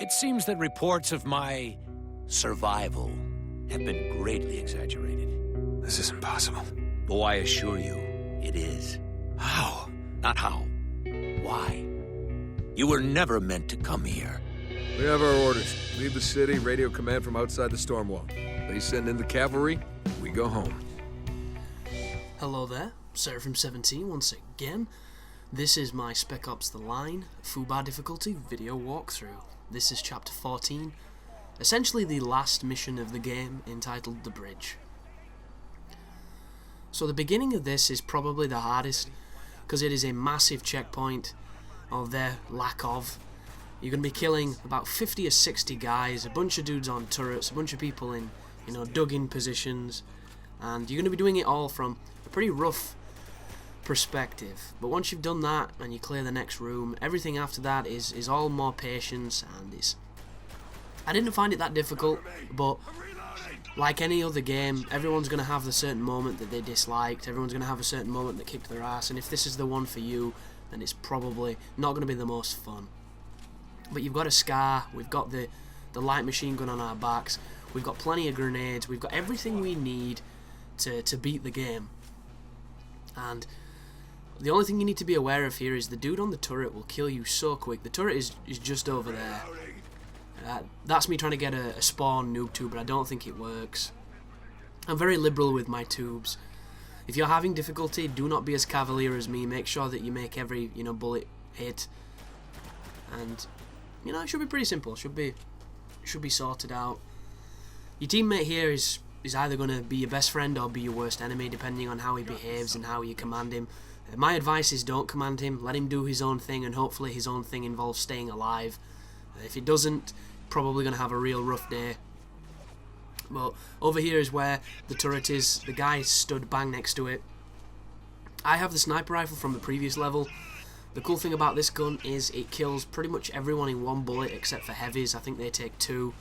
It seems that reports of my survival have been greatly exaggerated. This isn't possible. Oh, I assure you, it is. How? Not how. Why? You were never meant to come here. We have our orders. Leave the city, radio command from outside the storm wall. They send in the cavalry, we go home. Hello there, Seraphim17 once again. This is my Spec Ops The Line, FUBAR Difficulty video walkthrough. This is chapter 14, essentially the last mission of the game, entitled The Bridge. So the beginning of this is probably the hardest, because it is a massive checkpoint, or their lack of. You're going to be killing about 50 or 60 guys, a bunch of dudes on turrets, a bunch of people in, dug in positions, and you're going to be doing it all from a pretty rough perspective. But once you've done that and you clear the next room, everything after that is all more patience, and I didn't find it that difficult, but like any other game, everyone's going to have the certain moment that they disliked, everyone's going to have a certain moment that kicked their ass, and if this is the one for you, then it's probably not going to be the most fun. But you've got a scar, we've got the light machine gun on our backs, we've got plenty of grenades, we've got everything we need to beat the game. And the only thing you need to be aware of here is the dude on the turret will kill you so quick. The turret is just over there. That's me trying to get a spawn noob tube, but I don't think it works. I'm very liberal with my tubes. If you're having difficulty, do not be as cavalier as me. Make sure that you make every bullet hit, and it should be pretty simple. Should be sorted out. Your teammate here is either going to be your best friend or be your worst enemy, depending on how he behaves and how you command him. My advice is don't command him. Let him do his own thing, and hopefully his own thing involves staying alive. If it doesn't, probably going to have a real rough day. But over here is where the turret is. The guy stood bang next to it. I have the sniper rifle from the previous level. The cool thing about this gun is it kills pretty much everyone in one bullet except for heavies. I think they take 2.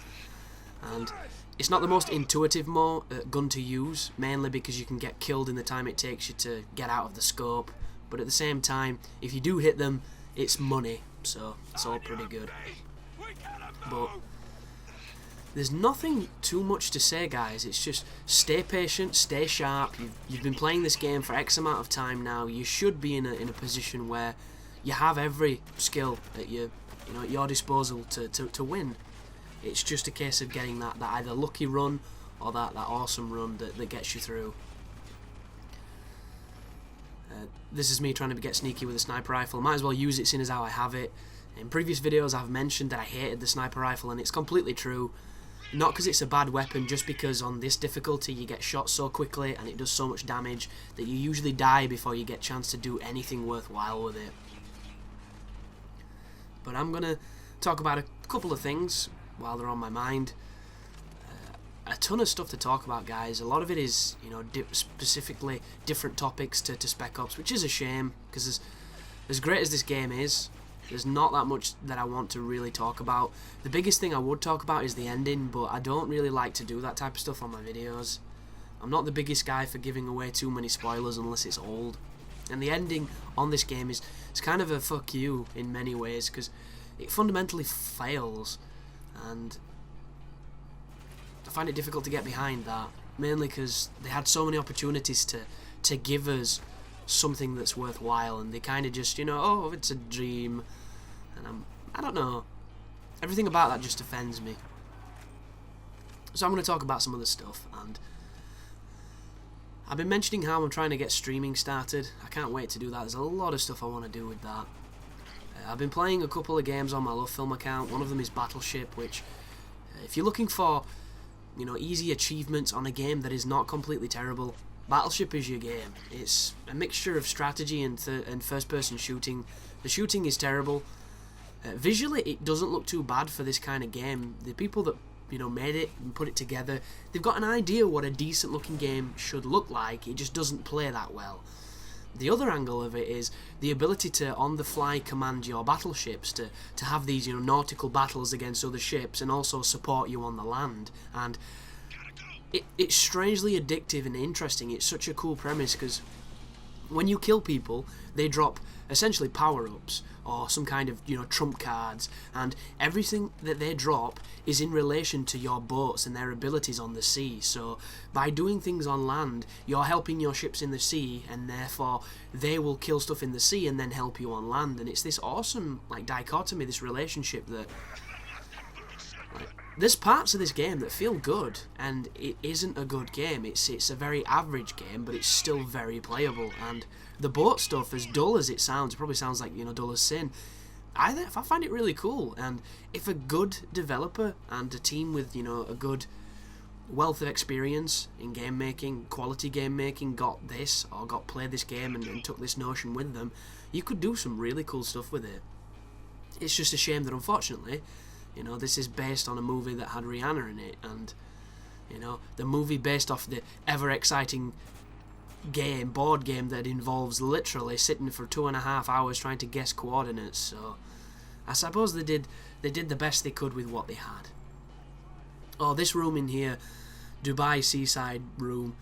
And it's not the most intuitive gun to use, mainly because you can get killed in the time it takes you to get out of the scope. But at the same time, if you do hit them, it's money. So it's all pretty good. But there's nothing too much to say, guys. It's just stay patient, stay sharp. You've been playing this game for X amount of time now. You should be in a position where you have every skill at your disposal to win. It's just a case of getting that either lucky run or that awesome run that gets you through. This is me trying to get sneaky with a sniper rifle. Might as well use it seeing as how I have it. In previous videos I've mentioned that I hated the sniper rifle, and it's completely true. Not because it's a bad weapon, just because on this difficulty you get shot so quickly and it does so much damage that you usually die before you get a chance to do anything worthwhile with it. But I'm going to talk about a couple of things while they're on my mind. A ton of stuff to talk about, guys. A lot of it is, specifically different topics to Spec Ops, which is a shame, because as great as this game is, there's not that much that I want to really talk about. The biggest thing I would talk about is the ending, but I don't really like to do that type of stuff on my videos. I'm not the biggest guy for giving away too many spoilers unless it's old. And the ending on this game is kind of a fuck you in many ways, because it fundamentally fails, and I find it difficult to get behind that, mainly because they had so many opportunities to give us something that's worthwhile, and they kind of just, oh, it's a dream, and I don't know, everything about that just offends me. So I'm going to talk about some other stuff, and I've been mentioning how I'm trying to get streaming started. I can't wait to do that. There's a lot of stuff I want to do with that. I've been playing a couple of games on my Love Film account. One of them is Battleship, which, if you're looking for, easy achievements on a game that is not completely terrible, Battleship is your game. It's a mixture of strategy and first-person shooting. The shooting is terrible. Visually, it doesn't look too bad for this kind of game. The people that made it and put it together, they've got an idea what a decent-looking game should look like. It just doesn't play that well. The other angle of it is the ability to on-the-fly command your battleships to have these nautical battles against other ships and also support you on the land. And it's strangely addictive and interesting. It's such a cool premise because When you kill people, they drop essentially power-ups or some kind of, trump cards, and everything that they drop is in relation to your boats and their abilities on the sea. So by doing things on land, you're helping your ships in the sea, and therefore they will kill stuff in the sea and then help you on land. And it's this awesome dichotomy, this relationship that there's parts of this game that feel good, and it isn't a good game. It's a very average game, but it's still very playable. And the boat stuff, as dull as it sounds, it probably sounds like, dull as sin. I find it really cool. And if a good developer and a team with, a good wealth of experience in game making, quality game making, got this, or played this game and took this notion with them, you could do some really cool stuff with it. It's just a shame that, unfortunately, this is based on a movie that had Rihanna in it, and, the movie based off the ever-exciting board game that involves literally sitting for 2.5 hours trying to guess coordinates. So I suppose they did the best they could with what they had. Oh, this room in here, Dubai seaside room,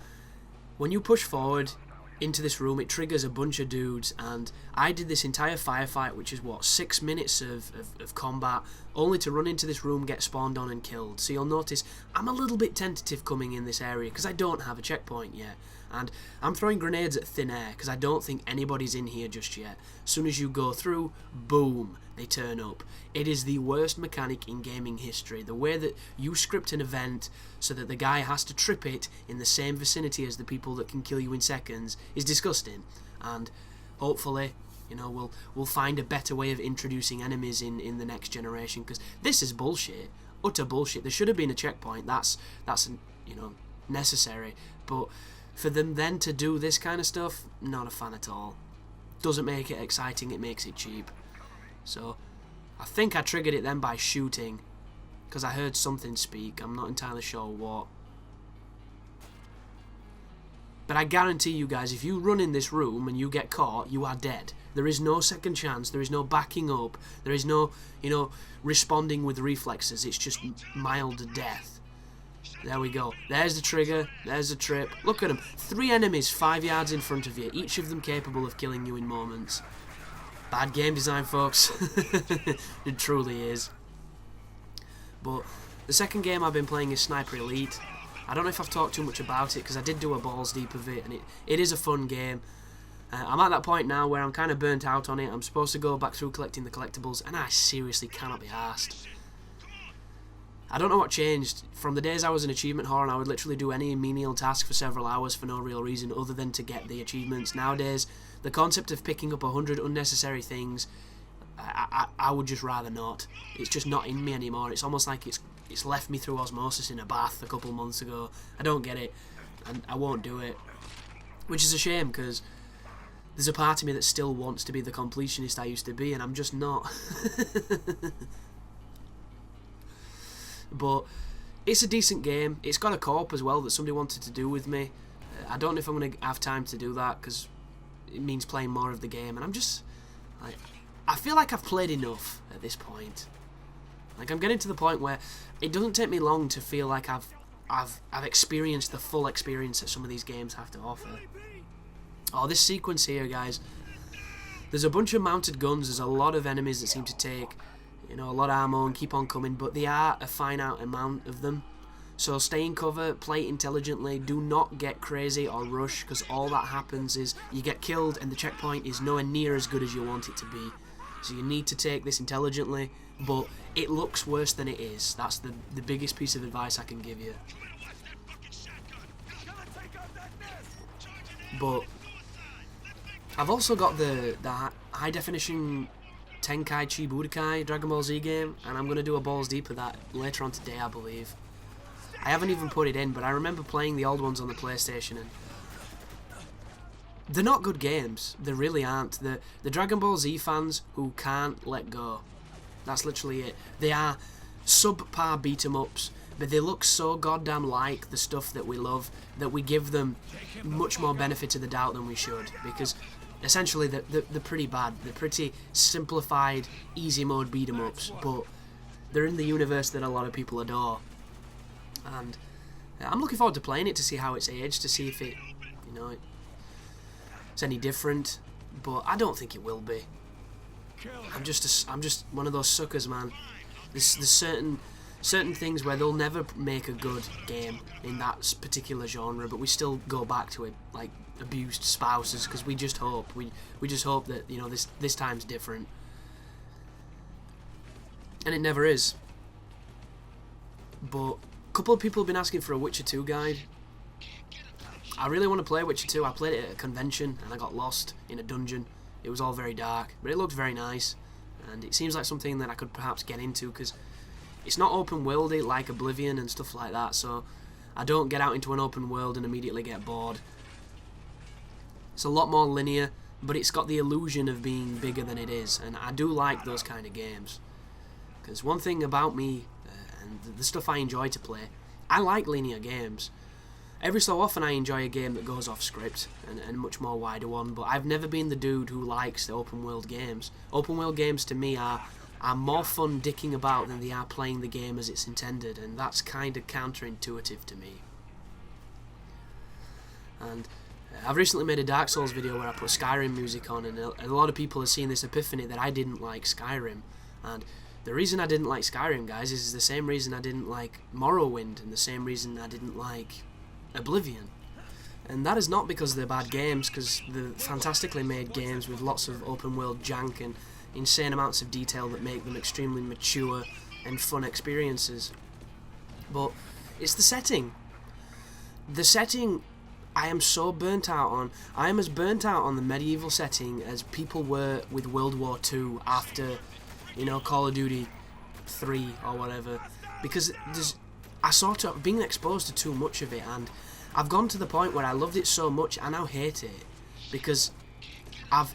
when you push forward into this room, it triggers a bunch of dudes, and I did this entire firefight, which is 6 minutes of combat, only to run into this room, get spawned on and killed. So you'll notice I'm a little bit tentative coming in this area because I don't have a checkpoint yet, and I'm throwing grenades at thin air because I don't think anybody's in here just yet. As soon as you go through, boom, they turn up. It is the worst mechanic in gaming history. The way that you script an event so that the guy has to trip it in the same vicinity as the people that can kill you in seconds is disgusting. And hopefully, we'll find a better way of introducing enemies in the next generation, because this is bullshit, utter bullshit. There should have been a checkpoint. That's necessary. But for them then to do this kind of stuff, not a fan at all. Doesn't make it exciting. It makes it cheap. So I think I triggered it then by shooting, because I heard something speak. I'm not entirely sure what. But I guarantee you guys, if you run in this room and you get caught, you are dead. There is no second chance. There is no backing up. There is no, responding with reflexes. It's just mild death. There we go. There's the trigger. There's the trip. Look at them. 3 enemies 5 yards in front of you, each of them capable of killing you in moments. Bad game design, folks. It truly is. But the second game I've been playing is Sniper Elite. I don't know if I've talked too much about it, because I did do a balls deep of it, and it is a fun game. I'm at that point now where I'm kind of burnt out on it. I'm supposed to go back through collecting the collectibles, and I seriously cannot be arsed. I don't know what changed. From the days I was an achievement whore and I would literally do any menial task for several hours for no real reason other than to get the achievements. Nowadays, the concept of picking up 100 unnecessary things, I would just rather not. It's just not in me anymore. It's almost like it's left me through osmosis in a bath a couple of months ago. I don't get it, and I won't do it. Which is a shame, because there's a part of me that still wants to be the completionist I used to be, and I'm just not. But it's a decent game. It's got a co-op as well that somebody wanted to do with me. I don't know if I'm going to have time to do that, because it means playing more of the game, and I'm just I feel like I've played enough at this point. I'm getting to the point where it doesn't take me long to feel like I've experienced the full experience that some of these games have to offer. Oh, this sequence here, guys. There's a bunch of mounted guns. There's a lot of enemies that seem to take a lot of ammo and keep on coming, but they are a finite amount of them. So stay in cover, play intelligently, do not get crazy or rush, because all that happens is you get killed and the checkpoint is nowhere near as good as you want it to be. So you need to take this intelligently, but it looks worse than it is. That's the biggest piece of advice I can give you. But I've also got the high definition Tenkaichi Budokai Dragon Ball Z game, and I'm going to do a balls deep of that later on today, I believe. I haven't even put it in, but I remember playing the old ones on the PlayStation, and they're not good games. They really aren't. The Dragon Ball Z fans who can't let go. That's literally it. They are subpar beat-em-ups, but they look so goddamn like the stuff that we love that we give them much more benefit of the doubt than we should, because essentially they're pretty bad. They're pretty simplified, easy mode beat-em-ups, but they're in the universe that a lot of people adore. And I'm looking forward to playing it to see how it's aged, to see if it, it's any different, but I don't think it will be. I'm just one of those suckers, man. There's certain things where they'll never make a good game in that particular genre, but we still go back to it, like abused spouses, because we just hope that, you know, this time's different, and it never is. But a couple of people have been asking for a Witcher 2 guide. I really want to play Witcher 2. I played it at a convention and I got lost in a dungeon. It was all very dark, but it looked very nice, and it seems like something that I could perhaps get into, because it's not open worldy like Oblivion and stuff like that, so I don't get out into an open world and immediately get bored. It's a lot more linear, but it's got the illusion of being bigger than it is, and I do like those kind of games. Because one thing about me, and the stuff I enjoy to play, I like linear games. Every so often I enjoy a game that goes off script, and a much more wider one, but I've never been the dude who likes the open world games. Open world games to me are more fun dicking about than they are playing the game as it's intended, and that's kind of counterintuitive to me. And I've recently made a Dark Souls video where I put Skyrim music on, and a lot of people have seen this epiphany that I didn't like Skyrim. And the reason I didn't like Skyrim, guys, is the same reason I didn't like Morrowind, and the same reason I didn't like Oblivion. And that is not because they're bad games, because they're fantastically made games with lots of open world jank and insane amounts of detail that make them extremely mature and fun experiences. But it's the setting. The setting I am so burnt out on. I am as burnt out on the medieval setting as people were with World War II after, you know, Call of Duty 3 or whatever, because I sort of being exposed to too much of it, and I've gone to the point where I loved it so much I now hate it, because I've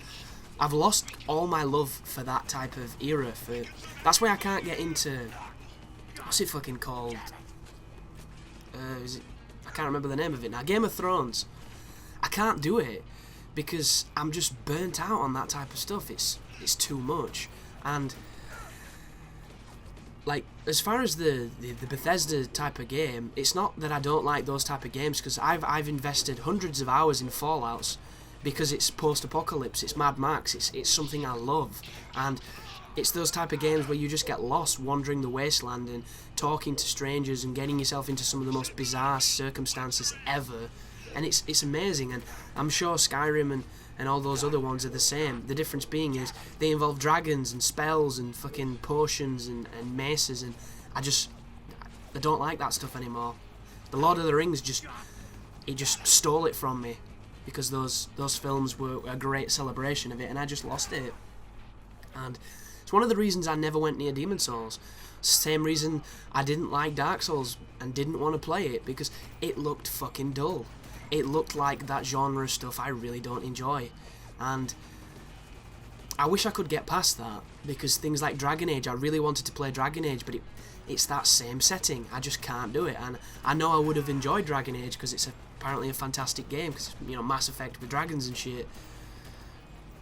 lost all my love for that type of era. That's why I can't get into, what's it fucking called? I can't remember the name of it now. Game of Thrones. I can't do it because I'm just burnt out on that type of stuff. It's too much. And like, as far as the Bethesda type of game, it's not that I don't like those type of games, because I've invested hundreds of hours in Fallouts because it's post-apocalypse, it's Mad Max, it's something I love, and it's those type of games where you just get lost wandering the wasteland and talking to strangers and getting yourself into some of the most bizarre circumstances ever, and it's amazing. And I'm sure Skyrim and all those other ones are the same. The difference being is they involve dragons and spells and fucking potions and maces, and I don't like that stuff anymore. The Lord of the Rings just stole it from me, because those films were a great celebration of it, and I just lost it. And it's one of the reasons I never went near Demon Souls. Same reason I didn't like Dark Souls and didn't want to play it, because it looked fucking dull. It looked like that genre of stuff I really don't enjoy, and I wish I could get past that, because things like Dragon Age, I really wanted to play Dragon Age, but it's that same setting. I just can't do it, and I know I would have enjoyed Dragon Age because it's apparently a fantastic game, because, you know, Mass Effect with dragons and shit,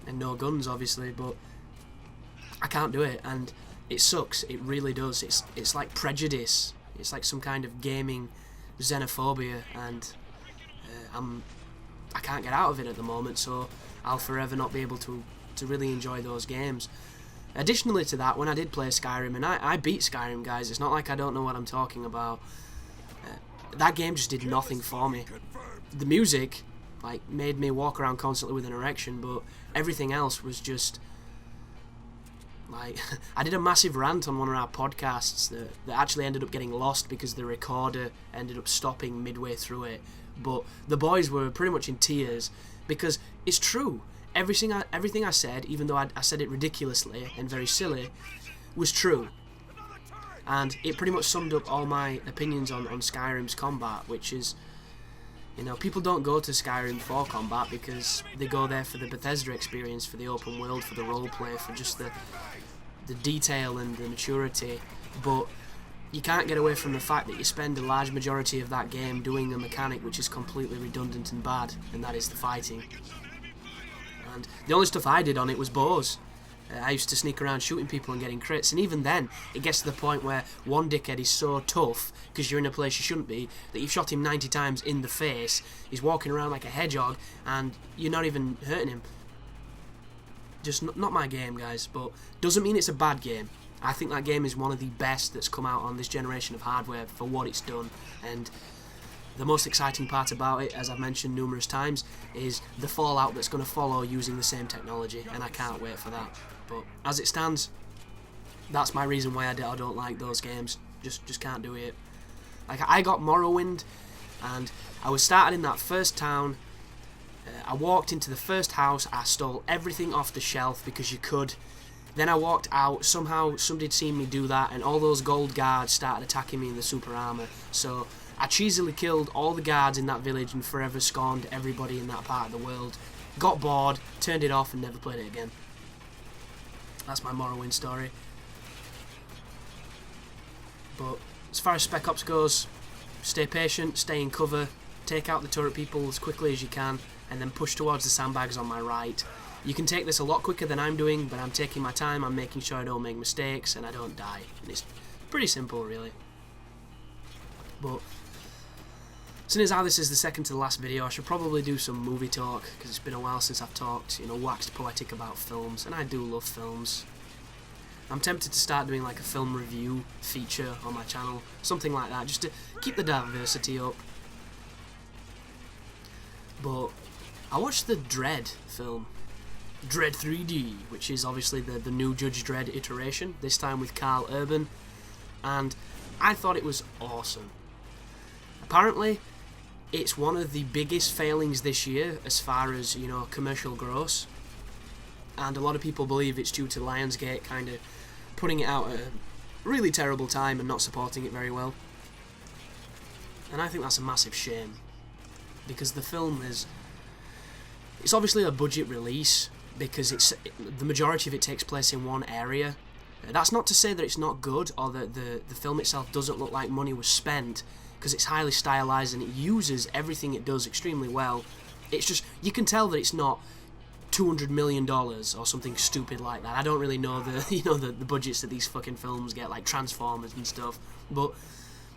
and no guns obviously, but I can't do it, and it sucks. It really does. It's like prejudice. It's like some kind of gaming xenophobia, and I can't get out of it at the moment, so I'll forever not be able to really enjoy those games. Additionally to that, when I did play Skyrim, and I beat Skyrim, guys, it's not like I don't know what I'm talking about, that game just did nothing for me. The music, like, made me walk around constantly with an erection, but everything else was just, like, I did a massive rant on one of our podcasts that actually ended up getting lost because the recorder ended up stopping midway through it. But the boys were pretty much in tears, because it's true. Everything I said, even though I said it ridiculously and very silly, was true. And it pretty much summed up all my opinions on Skyrim's combat, which is, you know, people don't go to Skyrim for combat, because they go there for the Bethesda experience, for the open world, for the roleplay, for just the detail and the maturity. But you can't get away from the fact that you spend a large majority of that game doing a mechanic which is completely redundant and bad, and that is the fighting. And the only stuff I did on it was bows. I used to sneak around shooting people and getting crits, and even then, it gets to the point where one dickhead is so tough, because you're in a place you shouldn't be, that you've shot him 90 times in the face, he's walking around like a hedgehog, and you're not even hurting him. Just not my game, guys, but doesn't mean it's a bad game. I think that game is one of the best that's come out on this generation of hardware for what it's done, and the most exciting part about it, as I've mentioned numerous times, is the fallout that's going to follow using the same technology, and I can't wait for that. But as it stands, that's my reason why I don't like those games. Just can't do it. Like, I got Morrowind, and I was started in that first town. I walked into the first house, I stole everything off the shelf because you could. Then I walked out, somehow somebody'd seen me do that, and all those gold guards started attacking me in the super armor. So I cheesily killed all the guards in that village and forever scorned everybody in that part of the world. Got bored, turned it off, and never played it again. That's my Morrowind story. But as far as Spec Ops goes, stay patient, stay in cover, take out the turret people as quickly as you can, and then push towards the sandbags on my right. You can take this a lot quicker than I'm doing, but I'm taking my time, I'm making sure I don't make mistakes and I don't die. And it's pretty simple, really. But seeing as how this is the second to the last video, I should probably do some movie talk, because it's been a while since I've talked, waxed poetic about films, and I do love films. I'm tempted to start doing like a film review feature on my channel, something like that, just to keep the diversity up. But I watched the Dredd film, Dredd 3D, which is obviously the new Judge Dredd iteration, this time with Karl Urban, and I thought it was awesome. Apparently, it's one of the biggest failings this year as far as, commercial gross, and a lot of people believe it's due to Lionsgate kind of putting it out at a really terrible time and not supporting it very well. And I think that's a massive shame, because the film it's obviously a budget release, because the majority of it takes place in one area. That's not to say that it's not good, or that the film itself doesn't look like money was spent, because it's highly stylized and it uses everything it does extremely well. It's just, you can tell that it's not $200 million or something stupid like that. I don't really know the budgets that these fucking films get, like Transformers and stuff, but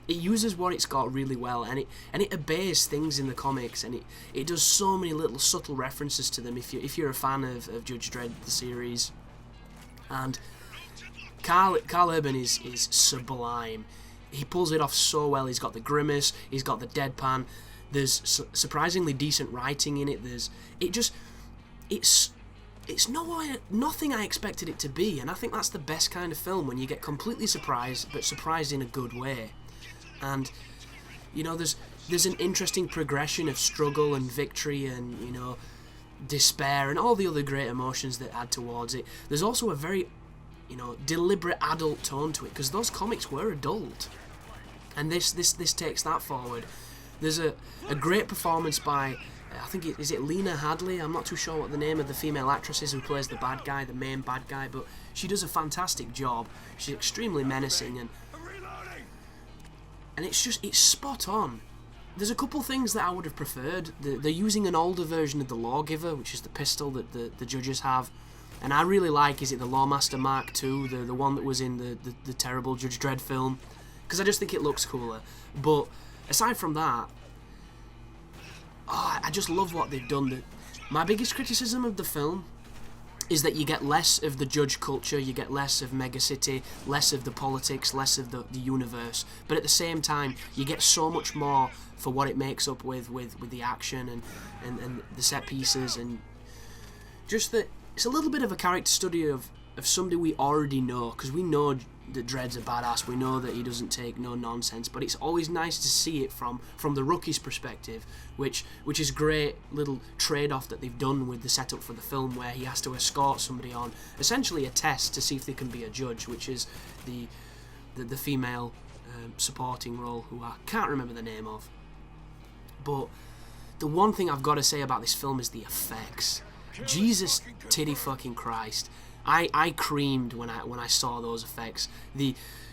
it uses what it's got really well, and it obeys things in the comics, and it does so many little subtle references to them if you're a fan of Judge Dredd, the series. And Karl Urban is sublime. He pulls it off so well. He's got the grimace, he's got the deadpan, there's surprisingly decent writing in it. It's nothing I expected it to be, and I think that's the best kind of film, when you get completely surprised, but surprised in a good way. And there's an interesting progression of struggle and victory and despair and all the other great emotions that add towards it. There's also a very deliberate adult tone to it, because those comics were adult, and this takes that forward. There's a great performance by I think is it Lena Hadley. I'm not too sure what the name of the female actress is who plays the bad guy, the main bad guy, but she does a fantastic job. She's extremely menacing, and it's spot on. There's a couple things that I would have preferred. They're using an older version of the Lawgiver, which is the pistol that the judges have, and I really like, is it the Lawmaster Mark II, the one that was in the terrible Judge Dredd film, because I just think it looks cooler. But aside from that, I just love what they've done. My biggest criticism of the film is that you get less of the judge culture, you get less of Mega City, less of the politics, less of the universe, but at the same time you get so much more for what it makes up with the action and the set pieces, and just that it's a little bit of a character study of somebody we already know, because we know that Dredd's a badass, we know that he doesn't take no nonsense, but it's always nice to see it from the rookie's perspective, which is great little trade-off that they've done with the setup for the film, where he has to escort somebody on essentially a test to see if they can be a judge, which is the female supporting role, who I can't remember the name of. But the one thing I've got to say about this film is the effects. Jesus titty fucking Christ. I creamed when I saw those effects.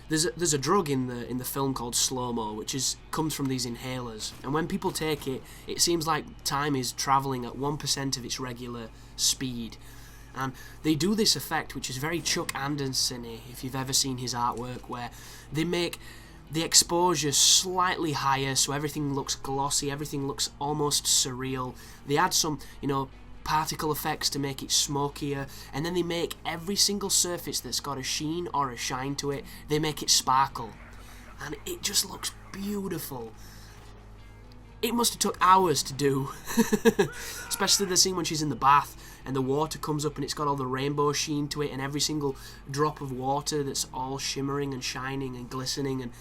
There's a drug in the film called slow-mo, which comes from these inhalers, and when people take it, it seems like time is travelling at 1% of its regular speed, And they do this effect, which is very Chuck Anderson-y, if you've ever seen his artwork, where they make the exposure slightly higher, so everything looks glossy, everything looks almost surreal. They add some, particle effects to make it smokier, and then they make every single surface that's got a sheen or a shine to it, they make it sparkle. And it just looks beautiful. It must have took hours to do, especially the scene when she's in the bath and the water comes up and it's got all the rainbow sheen to it, and every single drop of water that's all shimmering and shining and glistening, and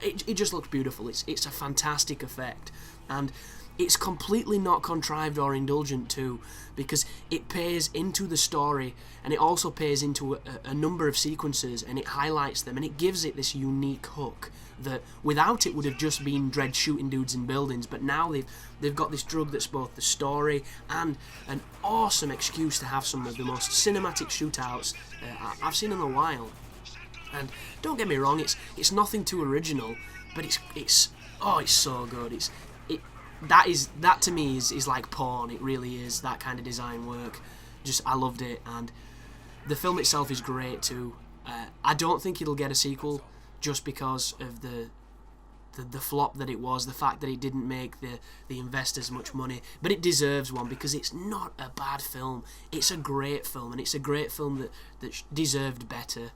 it just looks beautiful. It's a fantastic effect, and it's completely not contrived or indulgent too, because it pays into the story, and it also pays into a number of sequences, and it highlights them, and it gives it this unique hook that without it would have just been Dredd shooting dudes in buildings. But now they've got this drug that's both the story and an awesome excuse to have some of the most cinematic shootouts I've seen in a while. And don't get me wrong, it's nothing too original, but it's so good. That to me is like porn. It really is, that kind of design work. I loved it, and the film itself is great too. I don't think it'll get a sequel just because of the flop that it was, the fact that it didn't make the investors much money, but it deserves one because it's not a bad film. It's a great film, and it's a great film that deserved better.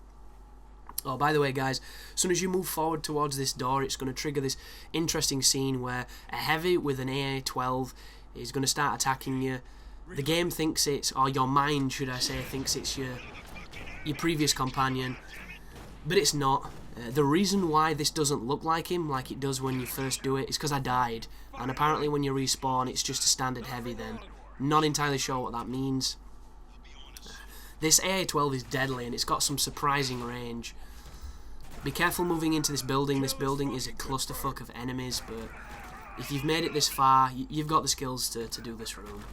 Oh, by the way, guys, as soon as you move forward towards this door, it's going to trigger this interesting scene where a heavy with an AA-12 is going to start attacking you. The game thinks or your mind, should I say, thinks it's your previous companion, but it's not. The reason why this doesn't look like him, like it does when you first do it, is because I died, and apparently when you respawn, it's just a standard heavy then. Not entirely sure what that means. This AA-12 is deadly, and it's got some surprising range. Be careful moving into this building. This building is a clusterfuck of enemies, but if you've made it this far, you've got the skills to do this room.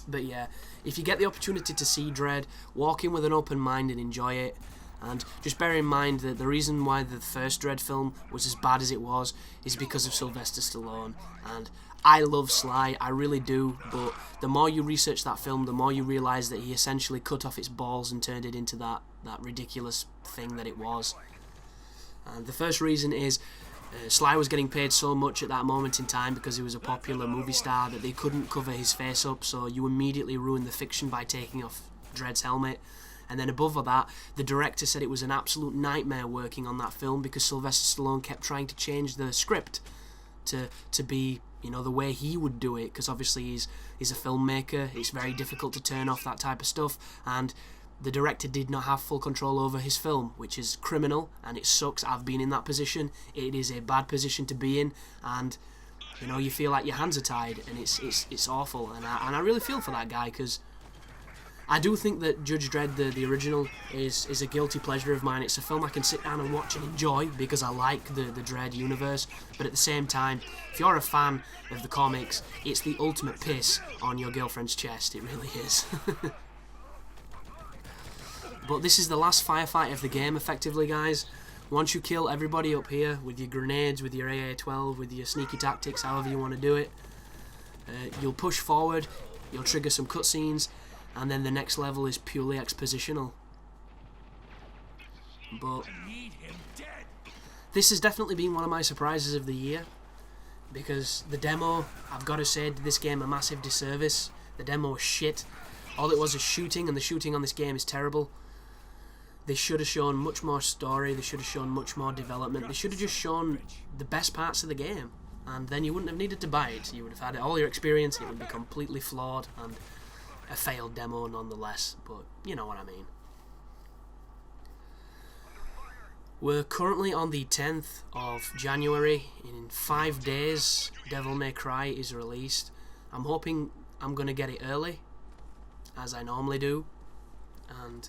But yeah, if you get the opportunity to see Dredd, walk in with an open mind and enjoy it. And just bear in mind that the reason why the first Dredd film was as bad as it was is because of Sylvester Stallone. And I love Sly, I really do, but the more you research that film, the more you realise that he essentially cut off its balls and turned it into that ridiculous thing that it was. And the first reason is Sly was getting paid so much at that moment in time because he was a popular movie star that they couldn't cover his face up, so you immediately ruin the fiction by taking off Dredd's helmet. And then above that, the director said it was an absolute nightmare working on that film because Sylvester Stallone kept trying to change the script to be, the way he would do it, because obviously he's a filmmaker. It's very difficult to turn off that type of stuff, and the director did not have full control over his film, which is criminal, and it sucks. I've been in that position. It is a bad position to be in, and you feel like your hands are tied, and it's awful, and I really feel for that guy, because I do think that Judge Dredd, the original, is a guilty pleasure of mine. It's a film I can sit down and watch and enjoy because I like the Dredd universe, but at the same time, if you're a fan of the comics, it's the ultimate piss on your girlfriend's chest. It really is. But this is the last firefight of the game, effectively, guys. Once you kill everybody up here with your grenades, with your AA-12, with your sneaky tactics, however you want to do it, you'll push forward, you'll trigger some cutscenes, and then the next level is purely expositional. But this has definitely been one of my surprises of the year, because the demo, I've got to say, did this game a massive disservice. The demo was shit. All it was is shooting, and the shooting on this game is terrible. They should have shown much more story, they should have shown much more development, they should have just shown the best parts of the game, and then you wouldn't have needed to buy it. You would have had all your experience, and it would be completely flawed, and a failed demo nonetheless, but you know what I mean. We're currently on the 10th of January. In 5 days, Devil May Cry is released. I'm hoping I'm going to get it early, as I normally do, and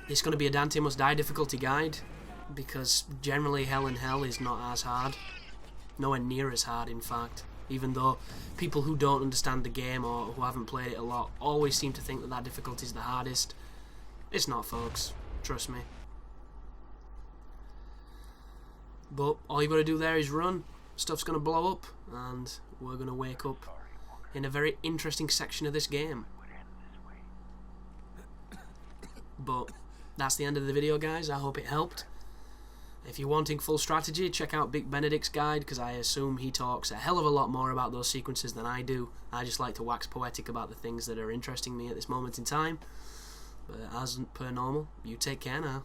it's going to be a Dante Must Die difficulty guide, because generally Hell in Hell is not as hard. Nowhere near as hard, in fact. Even though people who don't understand the game or who haven't played it a lot always seem to think that difficulty is the hardest. It's not, folks. Trust me. But all you've got to do there is run. Stuff's going to blow up, and we're going to wake up in a very interesting section of this game. But that's the end of the video, guys. I hope it helped. If you're wanting full strategy, check out Big Benedict's guide, because I assume he talks a hell of a lot more about those sequences than I do. I just like to wax poetic about the things that are interesting me at this moment in time. But as per normal, you take care now.